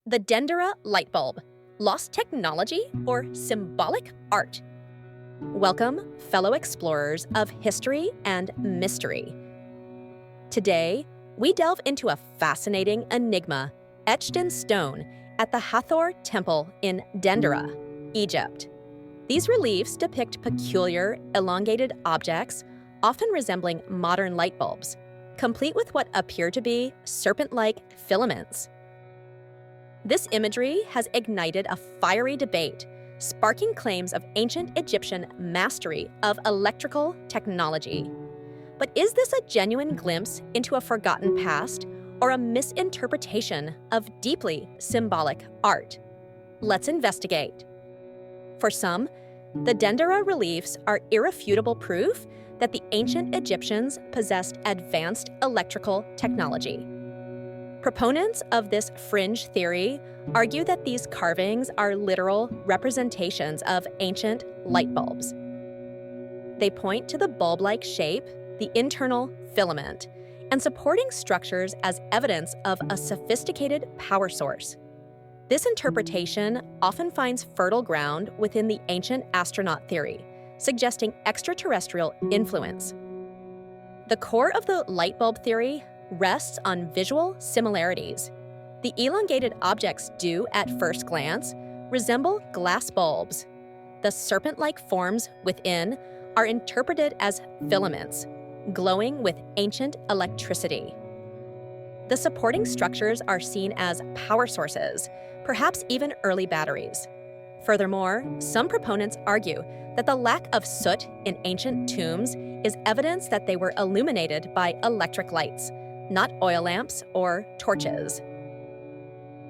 The Dendera Lightbulb, lost technology or symbolic art? Welcome, fellow explorers of history and mystery. Today, we delve into a fascinating enigma etched in stone at the Hathor Temple in Dendera, Egypt. These reliefs depict peculiar, elongated objects, often resembling modern light bulbs, complete with what appear to be serpent-like filaments. This imagery has ignited a fiery debate, sparking claims of ancient Egyptian mastery of electrical technology. But is this a genuine glimpse into a forgotten past or a misinterpretation of deeply symbolic art? Let's investigate. For some, the Dendera reliefs are irrefutable proof that the ancient Egyptians possessed advanced electrical technology. Proponents of this fringe theory argue that these carvings are literal representations of ancient light bulbs. They point to the bulb-like shape, the internal filament, and supporting structures as evidence of a sophisticated power source. This interpretation often finds fertile ground within the ancient astronaut theory, suggesting extraterrestrial influence. The core of the light bulb theory rests on visual similarities. The elongated objects do, at first glance, resemble glass bulbs. The serpent-like forms within are interpreted as filaments, glowing with ancient electricity. The supporting structures are seen as power sources, perhaps even early batteries. Furthermore, some proponents argue that the lack of soot in ancient tombs is evidence that they were illuminated by electric lights, not oil lamps or torches.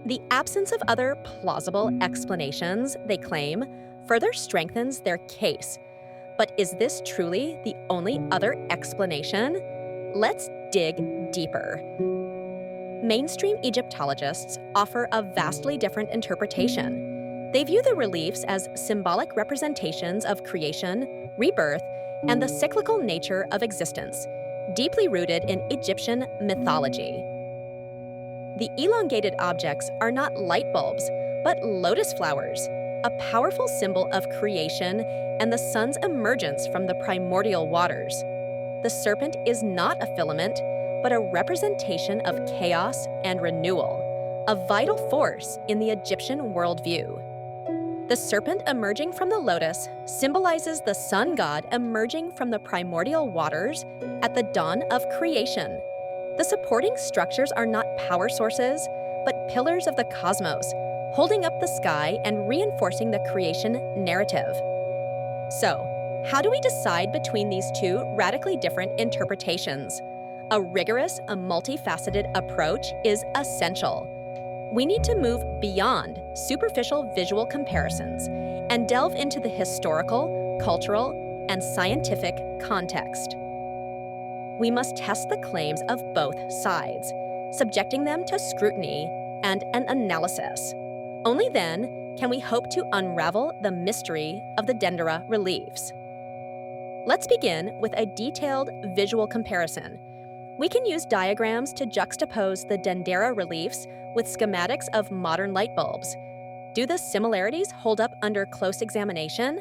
The absence of other plausible explanations, they claim, further strengthens their case. But is this truly the only other explanation? Let's dig deeper. Mainstream Egyptologists offer a vastly different interpretation. They view the reliefs as symbolic representations of creation, rebirth, and the cyclical nature of existence, deeply rooted in Egyptian mythology. The elongated objects are not light bulbs, but lotus flowers, a powerful symbol of creation and the sun's emergence from the primordial waters. The serpent is not a filament, but a representation of chaos and renewal, a vital force in the Egyptian worldview. The serpent emerging from the lotus symbolizes the sun god emerging from the primordial waters at the dawn of creation. The supporting structures are not power sources, but pillars of the cosmos, holding up the sky and reinforcing the creation narrative. So, how do we decide between these two radically different interpretations? A rigorous, multifaceted approach is essential. We need to move beyond superficial visual comparisons and delve into the historical, cultural, and scientific context. We must test the claims of both sides, subjecting them to scrutiny and an analysis. Only then can we hope to unravel the mystery of the Dendera reliefs. Let's begin with a detailed visual comparison. We can use diagrams to juxtapose the Dendera reliefs with schematics of modern light bulbs. Do the similarities hold up under close examination?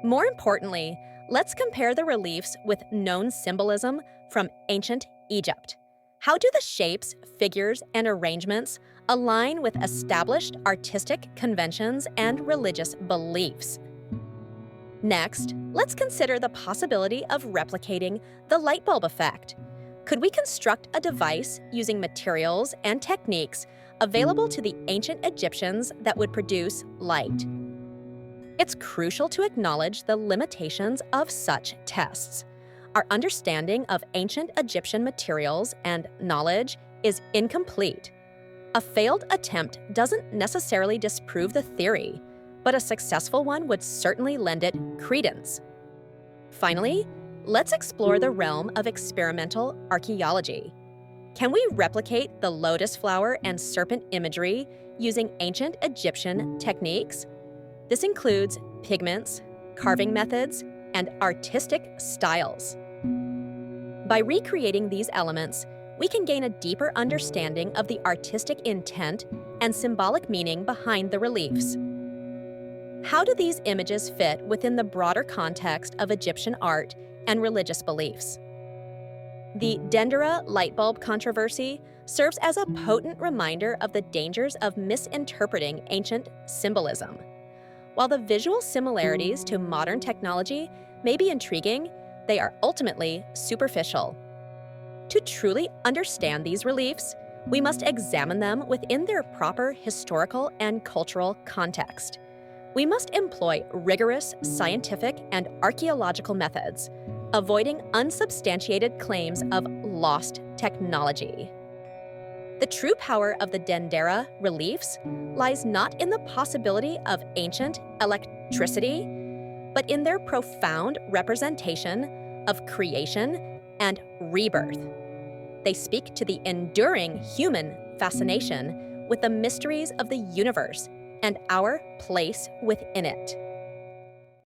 More importantly, let's compare the reliefs with known symbolism from ancient Egypt. How do the shapes, figures, and arrangements align with established artistic conventions and religious beliefs? Next, let's consider the possibility of replicating the light bulb effect. Could we construct a device using materials and techniques available to the ancient Egyptians that would produce light? It's crucial to acknowledge the limitations of such tests. Our understanding of ancient Egyptian materials and knowledge is incomplete. A failed attempt doesn't necessarily disprove the theory, but a successful one would certainly lend it credence. Finally, let's explore the realm of experimental archaeology. Can we replicate the lotus flower and serpent imagery using ancient Egyptian techniques? This includes pigments, carving methods, and artistic styles. By recreating these elements, we can gain a deeper understanding of the artistic intent and symbolic meaning behind the reliefs. How do these images fit within the broader context of Egyptian art and religious beliefs? The Dendera Lightbulb controversy serves as a potent reminder of the dangers of misinterpreting ancient symbolism. While the visual similarities to modern technology may be intriguing, they are ultimately superficial. To truly understand these reliefs, we must examine them within their proper historical and cultural context. We must employ rigorous scientific and archaeological methods, avoiding unsubstantiated claims of lost technology. The true power of the Dendera reliefs lies not in the possibility of ancient electricity, but in their profound representation of creation and rebirth. They speak to the enduring human fascination with the mysteries of the universe and our place within it.